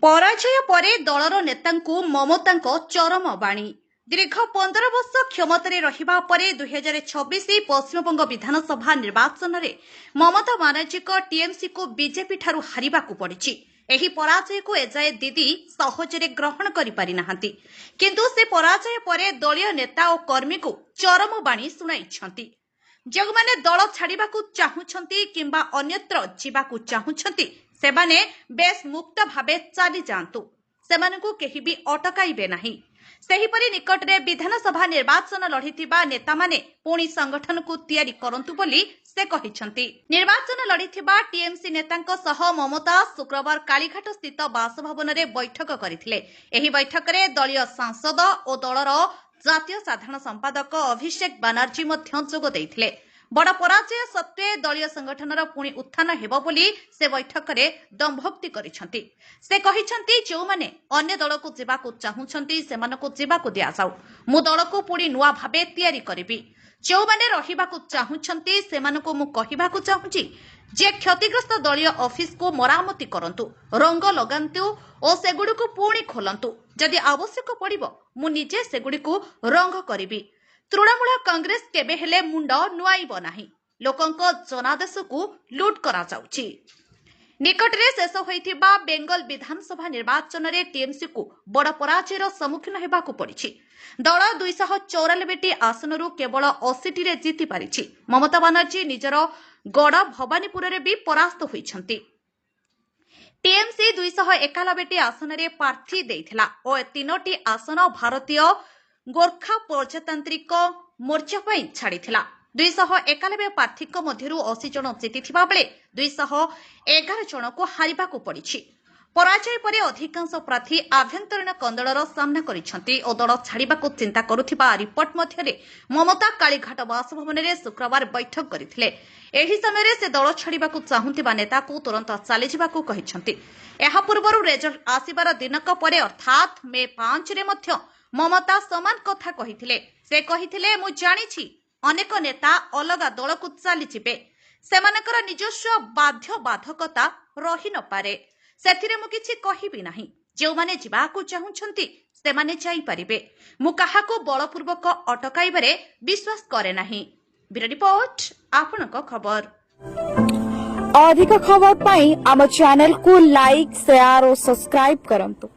ପରାଜୟ ପରେ ଦଳର ନେତାଙ୍କୁ ମମତାଙ୍କ ଚରମ ବାଣୀ। ଦୀର୍ଘ 15 ବର୍ଷ କ୍ଷମତାରେ ରହିବା ପରେ 2026 ପଶ୍ଚିମବଙ୍ଗ ବିଧାନସଭା ନିର୍ବାଚନରେ ମମତା ବାନାର୍ଜୀଙ୍କ ଟିଏମସିକୁ ବିଜେପି ଠାରୁ ହାରିବାକୁ ପଡ଼ିଛି। ଏହି ପରାଜୟକୁ ଏଯାଏ ଦିଦି ସହଜରେ ଗ୍ରହଣ କରିପାରିନାହାନ୍ତି, କିନ୍ତୁ ସେ ପରାଜୟ ପରେ ଦଳୀୟ ନେତା ଓ କର୍ମୀଙ୍କୁ ଚରମ ବାଣୀ ଶୁଣାଇଛନ୍ତି। ଯେଉଁମାନେ ଦଳ ଛାଡ଼ିବାକୁ ଚାହୁଁଛନ୍ତି କିମ୍ବା ଅନ୍ୟତ୍ର ଯିବାକୁ ଚାହୁଁଛନ୍ତି, ସେମାନେ ବେଶ ମୁକ୍ତ ଭାବେ ଚାଲି ଯାଆନ୍ତୁ, ସେମାନଙ୍କୁ କେହି ବି ଅଟକାଇବେ ନାହିଁ। ସେହିପରି ନିକଟରେ ବିଧାନସଭା ନିର୍ବାଚନ ଲଢ଼ିଥିବା ନେତାମାନେ ପୁଣି ସଂଗଠନକୁ ତିଆରି କରନ୍ତୁ ବୋଲି ସେ କହିଛନ୍ତି। ନିର୍ବାଚନ ଲଢ଼ିଥିବା ଟିଏମସି ନେତାଙ୍କ ସହ ମମତା ଶୁକ୍ରବାର କାଳିଘାଟ ସ୍ଥିତ ବାସଭବନରେ ବୈଠକ କରିଥିଲେ। ଏହି ବୈଠକରେ ଦଳୀୟ ସାଂସଦ ଓ ଦଳର ଜାତୀୟ ସାଧାରଣ ସମ୍ପାଦକ ଅଭିଷେକ ବାନାର୍ଜୀ ମଧ୍ୟ ଯୋଗ ଦେଇଥିଲେ। ବଡ଼ ପରାଜୟ ସତ୍ତ୍ୱେ ଦଳୀୟ ସଂଗଠନର ପୁଣି ଉତ୍ଥାନ ହେବ ବୋଲି ସେ ବୈଠକରେ ଦମ୍ଭୋକ୍ତି କରିଛନ୍ତି। ସେ କହିଛନ୍ତି, ଯେଉଁମାନେ ଅନ୍ୟ ଦଳକୁ ଯିବାକୁ ଚାହୁଁଛନ୍ତି ସେମାନଙ୍କୁ ଯିବାକୁ ଦିଆଯାଉ, ମୁଁ ଦଳକୁ ପୁଣି ନୂଆ ଭାବେ ତିଆରି କରିବି। ଯେଉଁମାନେ ରହିବାକୁ ଚାହୁଁଛନ୍ତି ସେମାନଙ୍କୁ ମୁଁ କହିବାକୁ ଚାହୁଁଛି ଯେ କ୍ଷତିଗ୍ରସ୍ତ ଦଳୀୟ ଅଫିସକୁ ମରାମତି କରନ୍ତୁ, ରଙ୍ଗ ଲଗାନ୍ତୁ ଓ ସେଗୁଡ଼ିକୁ ପୁଣି ଖୋଲନ୍ତୁ। ଯଦି ଆବଶ୍ୟକ ପଡ଼ିବ ମୁଁ ନିଜେ ସେଗୁଡ଼ିକୁ ରଙ୍ଗ କରିବି। ତୃଣମୂଳ କଂଗ୍ରେସ କେବେ ହେଲେ ମୁଣ୍ଡ ନୁଆଇବ ନାହିଁ। ଲୋକଙ୍କ ଜନାଦେଶକୁ ଲୁଟ୍ କରାଯାଉଛି। ନିକଟରେ ଶେଷ ହୋଇଥିବା ବେଙ୍ଗଲ ବିଧାନସଭା ନିର୍ବାଚନରେ ଟିଏମସିକୁ ବଡ଼ ପରାଜୟର ସମ୍ମୁଖୀନ ହେବାକୁ ପଡ଼ିଛି। ଦଳ 294ଟି ଆସନରୁ କେବଳ 80ଟିରେ ଜିତି ପାରିଛି। ମମତା ବାନାର୍ଜୀ ନିଜର ଗଡ଼ ଭବାନୀପୁରରେ ବି ପରାସ୍ତ ହୋଇଛନ୍ତି। ଟିଏମସି 291ଟି ଆସନରେ ପ୍ରାର୍ଥୀ ଦେଇଥିଲା ଓ 3ଟି ଆସନ ଭାରତୀୟ ଗୋର୍ଖା ପ୍ରଜାତାନ୍ତ୍ରିକ ମୋର୍ଚ୍ଚା ପାଇଁ ଛାଡ଼ିଥିଲା। 291 ପ୍ରାର୍ଥୀଙ୍କ ମଧ୍ୟରୁ 80 ଜଣ ଜିତିଥିବା ବେଳେ 211 ଜଣଙ୍କୁ ହାରିବାକୁ ପଡ଼ିଛି। ପରାଜୟ ପରେ ଅଧିକାଂଶ ପ୍ରାର୍ଥୀ ଆଭ୍ୟନ୍ତରୀଣ କନ୍ଦଳର ସାମ୍ନା କରିଛନ୍ତି ଓ ଦଳ ଛାଡ଼ିବାକୁ ଚିନ୍ତା କରୁଥିବା ରିପୋର୍ଟ ମଧ୍ୟରେ ମମତା କାଳିଘାଟ ବାସଭବନରେ ଶୁକ୍ରବାର ବୈଠକ କରିଥିଲେ। ଏହି ସମୟରେ ସେ ଦଳ ଛାଡ଼ିବାକୁ ଚାହୁଁଥିବା ନେତାକୁ ତୁରନ୍ତ ଚାଲିଯିବାକୁ କହିଛନ୍ତି। ଏହା ପୂର୍ବରୁ ରେଜଲ୍ଟ ଆସିବାର ଦିନକ ପରେ ଅର୍ଥାତ୍ ମେ 5ରେ ମଧ୍ୟ ମମତା ସମାନ କଥା କହିଥିଲେ। ସେ କହିଥିଲେ, ମୁଁ ଜାଣିଛି ଅନେକ ନେତା ଅଲଗା ଦଳକୁ ଚାଲିଯିବେ, ସେମାନଙ୍କର ନିଜସ୍ୱ ବାଧ୍ୟବାଧକତା ରହିନପାରେ, ସେଥିରେ ମୁଁ କିଛି କହିବି ନାହିଁ। ଯେଉଁମାନେ ଯିବାକୁ ଚାହୁଁଛନ୍ତି ସେମାନେ ଯାଇପାରିବେ। ମୁଁ କାହାକୁ ବଳପୂର୍ବକ ଅଟକାଇବାରେ ବିଶ୍ୱାସ କରେ ନାହିଁ। ବ୍ୟୁରୋ ରିପୋର୍ଟ, ଆପଣଙ୍କ ଖବର। ଅଧିକ ଖବର ପାଇଁ ଆମ ଚ୍ୟାନେଲକୁ ଲାଇକ୍, ସେୟାର ଓ ସବସ୍କ୍ରାଇବ କରନ୍ତୁ।